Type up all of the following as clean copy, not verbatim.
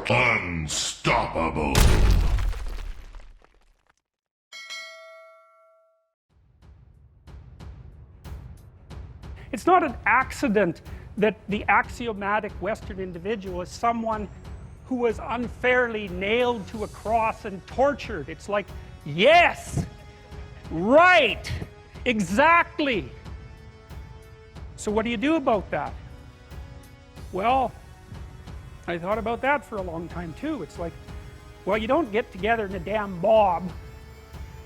Unstoppable. It's not an accident that the axiomatic Western individual is someone who was unfairly nailed to a cross and tortured. It's like, yes, right, exactly. So what do you do about that? Well, I thought about that for a long time too. It's like, well, you don't get together in a damn mob,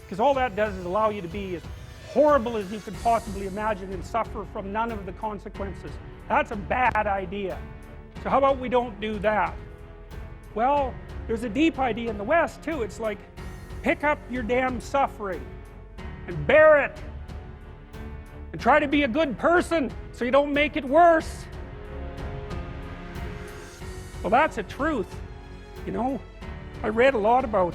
because all that does is allow you to be as horrible as you could possibly imagine and suffer from none of the consequences. That's a bad idea. So how about we don't do that? Well, there's a deep idea in the West too. It's like, pick up your damn suffering and bear it and try to be a good person so you don't make it worse. Well, that's a truth. You know, I read a lot about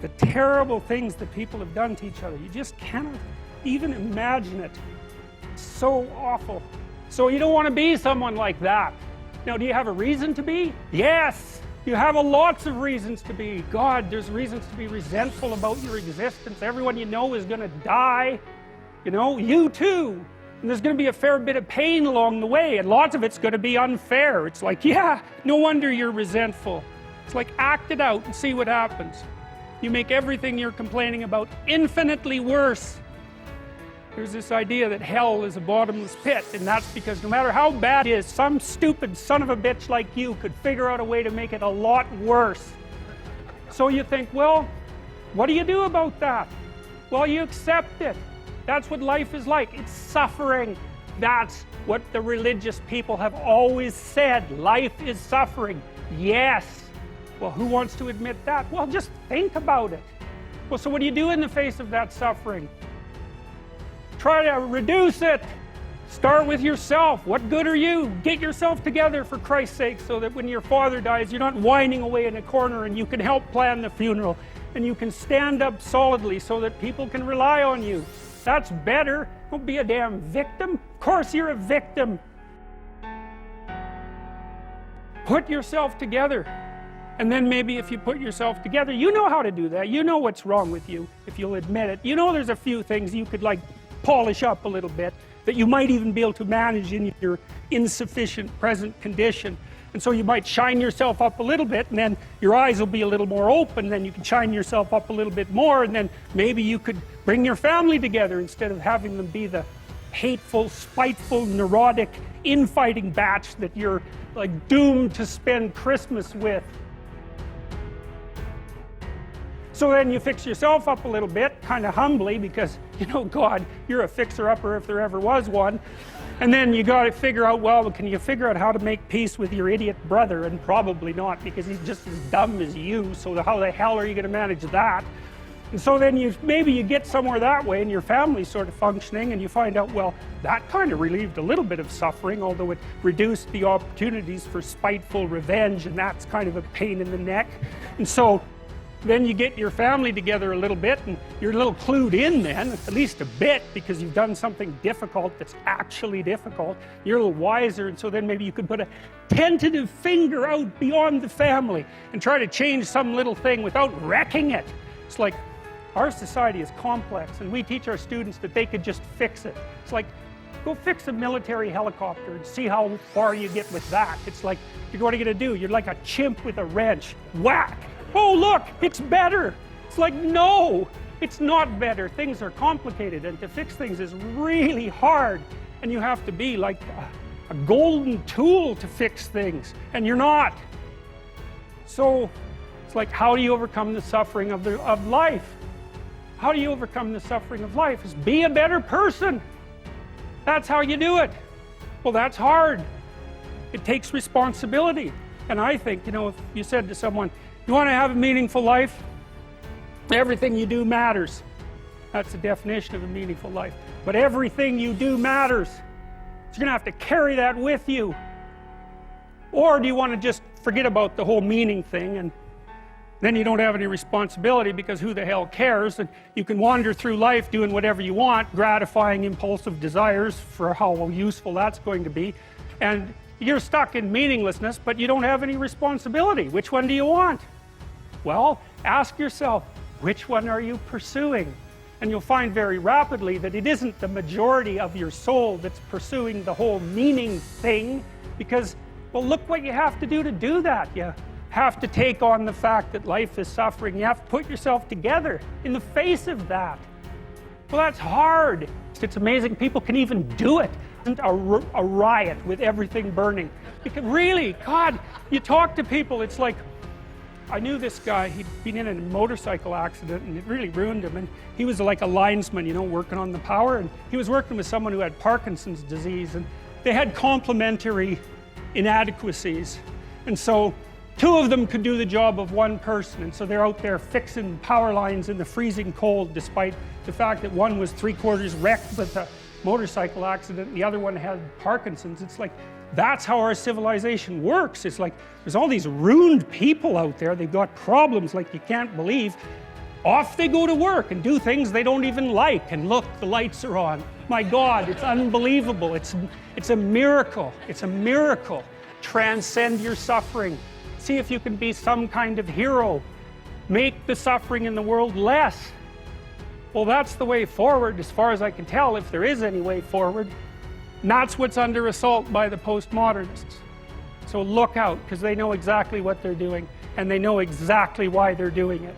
the terrible things that people have done to each other. You just cannot even imagine it. It's so awful. So you don't want to be someone like that. Now, do you have a reason to be? Yes! You have lots of reasons to be. God, there's reasons to be resentful about your existence. Everyone you know is going to die. You know, you too. And there's going to be a fair bit of pain along the way, and lots of it's going to be unfair. It's like, yeah, no wonder you're resentful. It's like, act it out and see what happens. You make everything you're complaining about infinitely worse. There's this idea that hell is a bottomless pit, and that's because no matter how bad it is, some stupid son of a bitch like you could figure out a way to make it a lot worse. So you think, well, what do you do about that? Well, you accept it. That's what life is like. It's suffering. That's what the religious people have always said. Life is suffering. Yes. Well, who wants to admit that? Well, just think about it. Well, so what do you do in the face of that suffering? Try to reduce it. Start with yourself. What good are you? Get yourself together, for Christ's sake, so that when your father dies, you're not whining away in a corner, and you can help plan the funeral, and you can stand up solidly so that people can rely on you. That's better. Don't be a damn victim. Of course you're a victim. Put yourself together. And then maybe if you put yourself together, you know how to do that. You know what's wrong with you, if you'll admit it. You know there's a few things you could like polish up a little bit, that you might even be able to manage in your insufficient present condition. And so you might shine yourself up a little bit, and then your eyes will be a little more open, and then you can shine yourself up a little bit more, and then maybe you could bring your family together instead of having them be the hateful, spiteful, neurotic, infighting batch that you're like doomed to spend Christmas with. So then you fix yourself up a little bit, kind of humbly, because, you know, God, you're a fixer-upper if there ever was one. And then you got to figure out, well, can you figure out how to make peace with your idiot brother? And probably not, because he's just as dumb as you, so how the hell are you going to manage that? And so then maybe you get somewhere that way, and your family's sort of functioning, and you find out, well, that kind of relieved a little bit of suffering, although it reduced the opportunities for spiteful revenge, and that's kind of a pain in the neck. And so then you get your family together a little bit, and you're a little clued in then, at least a bit, because you've done something difficult that's actually difficult. You're a little wiser, and so then maybe you could put a tentative finger out beyond the family and try to change some little thing without wrecking it. It's like, our society is complex, and we teach our students that they could just fix it. It's like, go fix a military helicopter and see how far you get with that. It's like, what are you going to do? You're like a chimp with a wrench. Whack! Oh, look, it's better. It's like, no, it's not better. Things are complicated, and to fix things is really hard. And you have to be like a golden tool to fix things, and you're not. So it's like, how do you overcome the suffering of life? How do you overcome the suffering of life? Is be a better person. That's how you do it. Well, that's hard. It takes responsibility. And I think, you know, if you said to someone, you want to have a meaningful life? Everything you do matters. That's the definition of a meaningful life. But everything you do matters. So you're going to have to carry that with you. Or do you want to just forget about the whole meaning thing, and then you don't have any responsibility, because who the hell cares, and you can wander through life doing whatever you want, gratifying impulsive desires for how useful that's going to be, and You're stuck in meaninglessness, but you don't have any responsibility. Which one do you want? Well, ask yourself, which one are you pursuing? And you'll find very rapidly that it isn't the majority of your soul that's pursuing the whole meaning thing, because, well, look what you have to do that. You have to take on the fact that life is suffering. You have to put yourself together in the face of that. Well, that's hard. It's amazing people can even do it. A riot with everything burning. Because really, God, you talk to people, it's like, I knew this guy, he'd been in a motorcycle accident and it really ruined him, and he was like a linesman, you know, working on the power, and he was working with someone who had Parkinson's disease, and they had complementary inadequacies, and so two of them could do the job of one person, and so they're out there fixing power lines in the freezing cold, despite the fact that one was 3/4 wrecked with a motorcycle accident and the other one had Parkinson's. It's like, that's how our civilization works. It's like, there's all these ruined people out there, they've got problems like you can't believe. Off they go to work and do things they don't even like, and look, the lights are on. My God, it's unbelievable. It's a miracle. It's a miracle. Transcend your suffering. See if you can be some kind of hero. Make the suffering in the world less. Well, that's the way forward, as far as I can tell, if there is any way forward. And that's what's under assault by the postmodernists. So look out, because they know exactly what they're doing, and they know exactly why they're doing it.